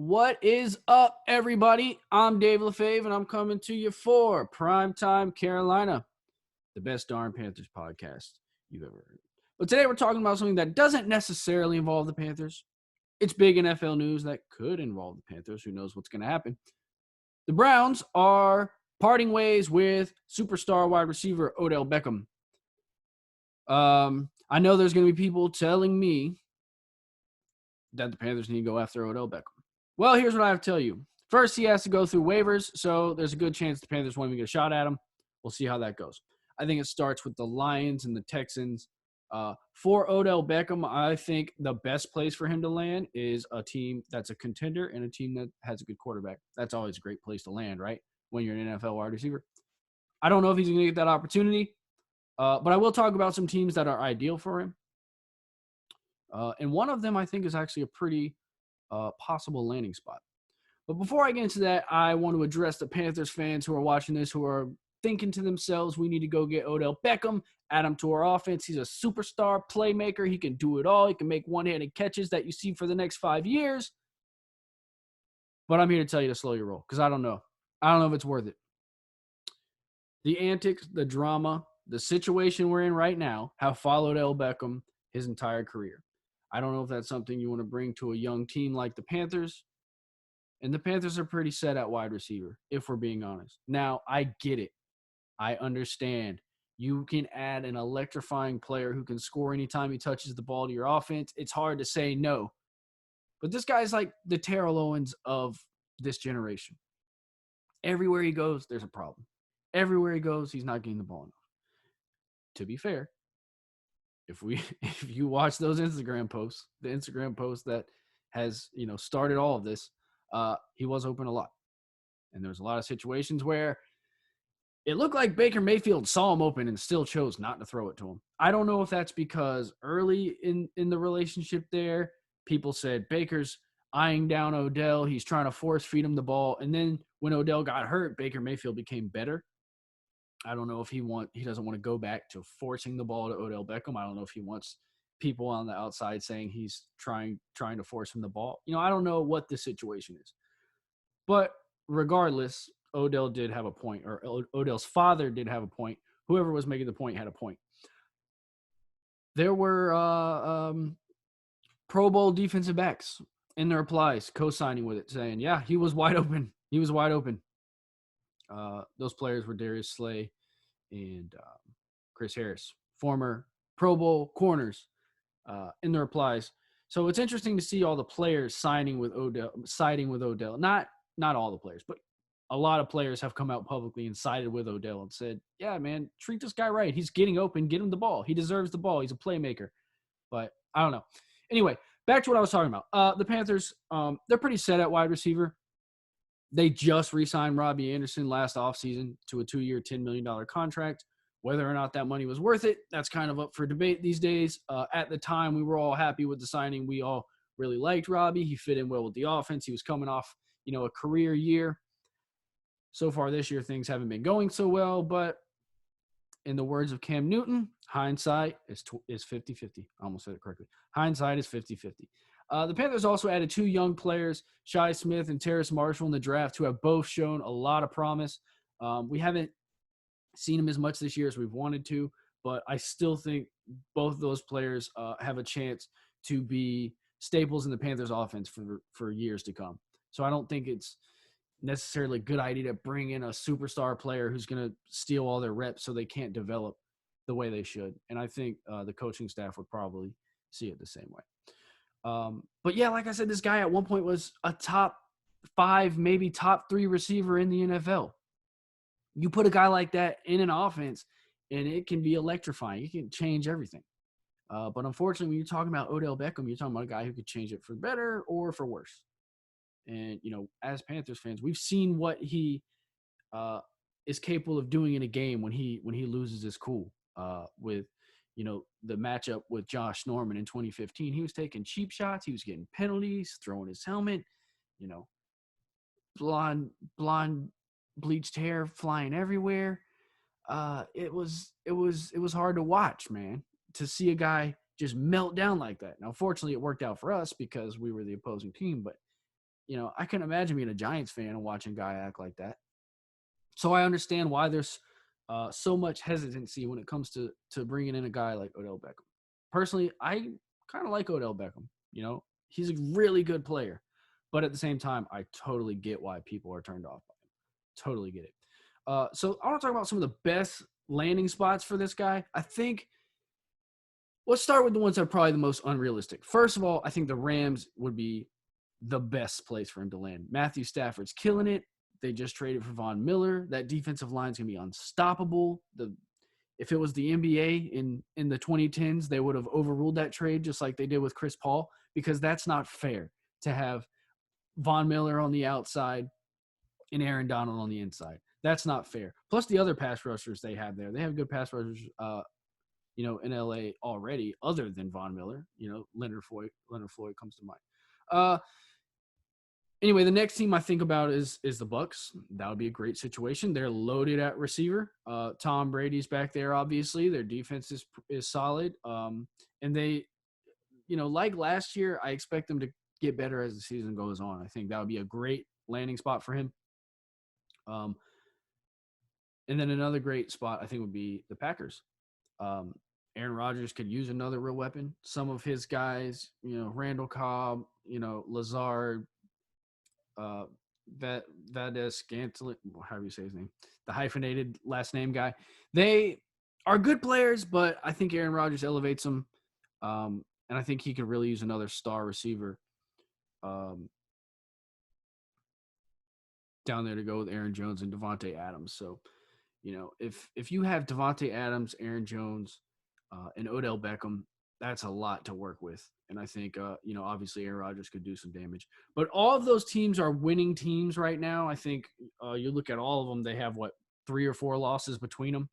What is up, everybody? I'm Dave LaFave, and I'm coming to you for Primetime Carolina, the best darn Panthers podcast you've ever heard. But today we're talking about something that doesn't necessarily involve the Panthers. It's big NFL news that could involve the Panthers. Who knows what's going to happen? The Browns are parting ways with superstar wide receiver Odell Beckham. I know there's going to be people telling me that the Panthers need to go after Odell Beckham. Well, here's what I have to tell you. First, he has to go through waivers, so there's a good chance the Panthers won't even get a shot at him. We'll see how that goes. I think it starts with the Lions and the Texans. For Odell Beckham, I think the best place for him to land is a team that's a contender and a team that has a good quarterback. That's always a great place to land, right, when you're an NFL wide receiver. I don't know if he's going to get that opportunity, but I will talk about some teams that are ideal for him. And one of them, I think, is actually a pretty possible landing spot. But before I get into that, I want to address the Panthers fans who are watching this, who are thinking to themselves, we need to go get Odell Beckham, add him to our offense. He's a superstar playmaker. He can do it all. He can make one-handed catches that you see for the next 5 years. But I'm here to tell you to slow your roll because I don't know. I don't know if it's worth it. The antics, the drama, the situation we're in right now have followed Odell Beckham his entire career. I don't know if that's something you want to bring to a young team like the Panthers. And the Panthers are pretty set at wide receiver, if we're being honest. Now, I get it. I understand. You can add an electrifying player who can score anytime he touches the ball to your offense. It's hard to say no. But this guy's like the Terrell Owens of this generation. Everywhere he goes, there's a problem. Everywhere he goes, he's not getting the ball enough. To be fair, if you watch those Instagram posts, the Instagram post that has, started all of this, he was open a lot. And there was a lot of situations where it looked like Baker Mayfield saw him open and still chose not to throw it to him. I don't know if that's because early in the relationship there, people said Baker's eyeing down Odell. He's trying to force feed him the ball. And then when Odell got hurt, Baker Mayfield became better. I don't know if he doesn't want to go back to forcing the ball to Odell Beckham. I don't know if he wants people on the outside saying he's trying to force him the ball. I don't know what the situation is. But regardless, Odell did have a point, or Odell's father did have a point. Whoever was making the point had a point. There were Pro Bowl defensive backs in their replies co-signing with it, saying, yeah, he was wide open. He was wide open. Those players were Darius Slay and Chris Harris, former Pro Bowl corners, in the replies. So it's interesting to see all the players siding with Odell. Not all the players, but a lot of players have come out publicly and sided with Odell and said, yeah, man, treat this guy right. He's getting open. Get him the ball. He deserves the ball. He's a playmaker. But I don't know. Anyway, back to what I was talking about. The Panthers, they're pretty set at wide receiver. They just re-signed Robbie Anderson last offseason to a 2-year, $10 million contract. Whether or not that money was worth it, that's kind of up for debate these days. At the time, we were all happy with the signing. We all really liked Robbie. He fit in well with the offense. He was coming off, a career year. So far this year, things haven't been going so well. But in the words of Cam Newton, hindsight is 50-50. I almost said it correctly. Hindsight is 50-50. The Panthers also added 2 young players, Shi Smith and Terrace Marshall, in the draft, who have both shown a lot of promise. We haven't seen them as much this year as we've wanted to, but I still think both of those players have a chance to be staples in the Panthers offense for years to come. So I don't think it's necessarily a good idea to bring in a superstar player who's going to steal all their reps so they can't develop the way they should. And I think the coaching staff would probably see it the same way. But yeah, like I said, this guy at one point was a top 5, maybe top 3 receiver in the NFL. You put a guy like that in an offense, and it can be electrifying. It can change everything. But unfortunately, when you're talking about Odell Beckham, you're talking about a guy who could change it for better or for worse. And, as Panthers fans, we've seen what he is capable of doing in a game when he loses his cool with, the matchup with Josh Norman in 2015. He was taking cheap shots. He was getting penalties, throwing his helmet, blonde bleached hair flying everywhere. It was hard to watch, man, to see a guy just melt down like that. Now, fortunately, it worked out for us because we were the opposing team, but I couldn't imagine being a Giants fan and watching a guy act like that. So I understand why there's so much hesitancy when it comes to bringing in a guy like Odell Beckham. Personally, I kind of like Odell Beckham. He's a really good player, but at the same time, I totally get why people are turned off by him. Totally get it. So I want to talk about some of the best landing spots for this guy. I think let's start with the ones that are probably the most unrealistic. First of all, I think the Rams would be the best place for him to land. Matthew Stafford's killing it. They just traded for Von Miller. That defensive line is going to be unstoppable. If it was the NBA in the 2010s, they would have overruled that trade just like they did with Chris Paul, because that's not fair to have Von Miller on the outside and Aaron Donald on the inside. That's not fair. Plus the other pass rushers they have there. They have good pass rushers, in LA already, other than Von Miller. Leonard Floyd comes to mind. Anyway, the next team I think about is the Bucks. That would be a great situation. They're loaded at receiver. Tom Brady's back there, obviously. Their defense is solid. And they, like last year, I expect them to get better as the season goes on. I think that would be a great landing spot for him. And then another great spot, I think, would be the Packers. Aaron Rodgers could use another real weapon. Some of his guys, Randall Cobb, Lazard, Valdez Scantling, however you say his name, the hyphenated last name guy. They are good players, but I think Aaron Rodgers elevates them. And I think he could really use another star receiver down there to go with Aaron Jones and Devontae Adams. So, if you have Devontae Adams, Aaron Jones, and Odell Beckham, that's a lot to work with. And I think, obviously Aaron Rodgers could do some damage. But all of those teams are winning teams right now. I think you look at all of them, they have, 3 or 4 losses between them.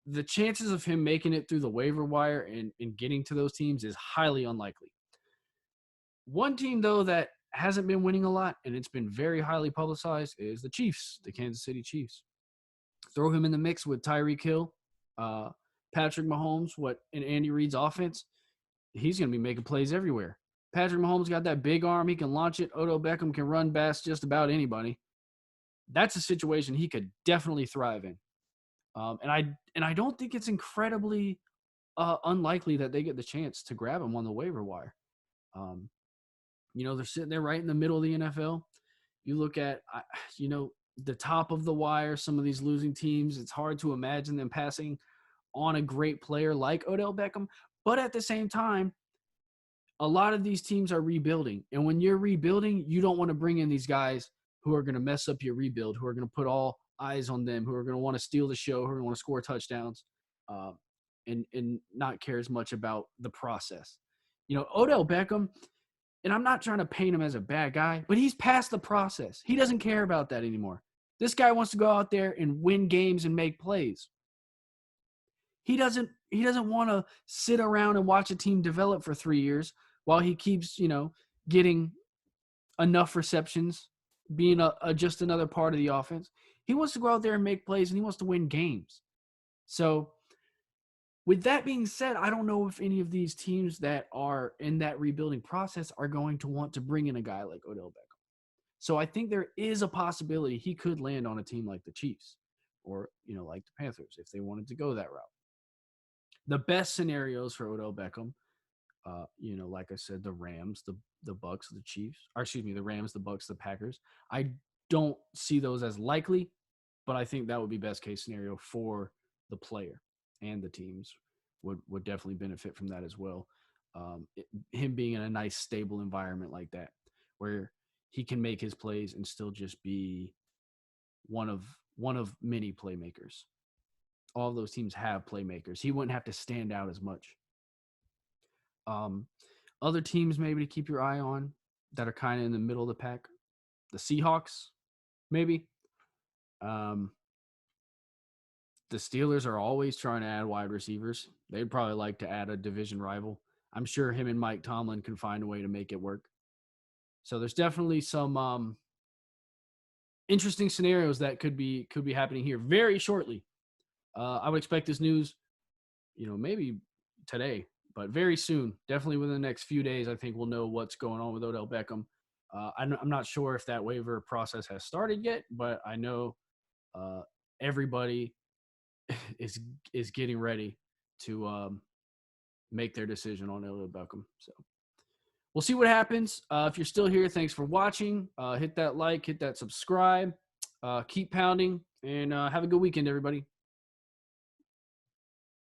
The chances of him making it through the waiver wire and getting to those teams is highly unlikely. One team, though, that hasn't been winning a lot, and it's been very highly publicized, is the Chiefs, the Kansas City Chiefs. Throw him in the mix with Tyreek Hill, Patrick Mahomes, in Andy Reid's offense, he's going to be making plays everywhere. Patrick Mahomes got that big arm. He can launch it. Odell Beckham can run past just about anybody. That's a situation he could definitely thrive in. And I don't think it's incredibly unlikely that they get the chance to grab him on the waiver wire. They're sitting there right in the middle of the NFL. You look at, the top of the wire, some of these losing teams, it's hard to imagine them passing on a great player like Odell Beckham. But at the same time, a lot of these teams are rebuilding. And when you're rebuilding, you don't want to bring in these guys who are going to mess up your rebuild, who are going to put all eyes on them, who are going to want to steal the show, who are going to want to score touchdowns, and not care as much about the process. Odell Beckham, and I'm not trying to paint him as a bad guy, but he's past the process. He doesn't care about that anymore. This guy wants to go out there and win games and make plays. He doesn't want to sit around and watch a team develop for 3 years while he keeps, getting enough receptions, being just another part of the offense. He wants to go out there and make plays, and he wants to win games. So with that being said, I don't know if any of these teams that are in that rebuilding process are going to want to bring in a guy like Odell Beckham. So I think there is a possibility he could land on a team like the Chiefs or, like the Panthers if they wanted to go that route. The best scenarios for Odell Beckham, like I said, the Rams, the Bucks, the Chiefs, the Rams, the Bucks, the Packers. I don't see those as likely, but I think that would be best case scenario for the player, and the teams would definitely benefit from that as well. Him being in a nice, stable environment like that, where he can make his plays and still just be one of many playmakers. All of those teams have playmakers. He wouldn't have to stand out as much. Other teams maybe to keep your eye on that are kind of in the middle of the pack. The Seahawks, maybe. The Steelers are always trying to add wide receivers. They'd probably like to add a division rival. I'm sure him and Mike Tomlin can find a way to make it work. So there's definitely some interesting scenarios that could be happening here very shortly. I would expect this news, maybe today, but very soon, definitely within the next few days, I think we'll know what's going on with Odell Beckham. I'm not sure if that waiver process has started yet, but I know everybody is getting ready to make their decision on Odell Beckham. So we'll see what happens. If you're still here, thanks for watching. Hit that like, hit that subscribe. Keep pounding, and have a good weekend, everybody.